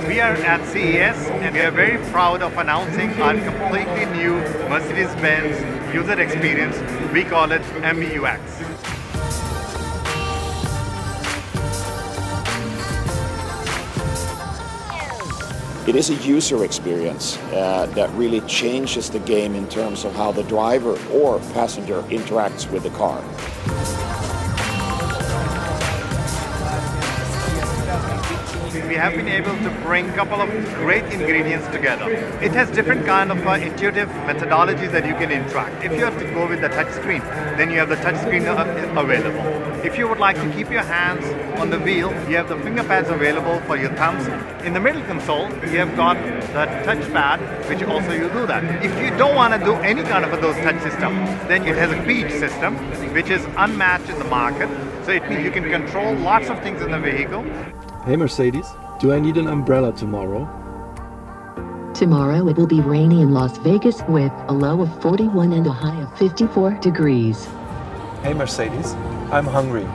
We are at CES and we are very proud of announcing our completely new Mercedes-Benz user experience. We call it MBUX. It is a user experience that really changes the game in terms of how the driver or passenger interacts with the car. We have been able to bring a couple of great ingredients together. It has different kind of intuitive methodologies that you can interact. If you have to go with the touch screen, then you have the touch screen available. If you would like to keep your hands on the wheel, you have the finger pads available for your thumbs. In the middle console, you have got the touch pad, which also you do that. If you don't want to do any kind of those touch system, then it has a beach system, which is unmatched in the market. So it means you can control lots of things in the vehicle. Hey Mercedes, do I need an umbrella tomorrow? Tomorrow it will be rainy in Las Vegas with a low of 41 and a high of 54 degrees. Hey Mercedes, I'm hungry.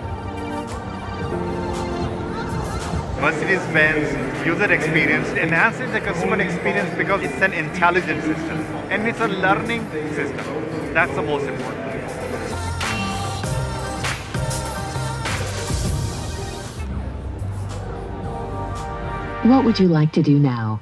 Mercedes-Benz user experience enhances the customer experience because it's an intelligent system and it's a learning system. That's the most important. What would you like to do now?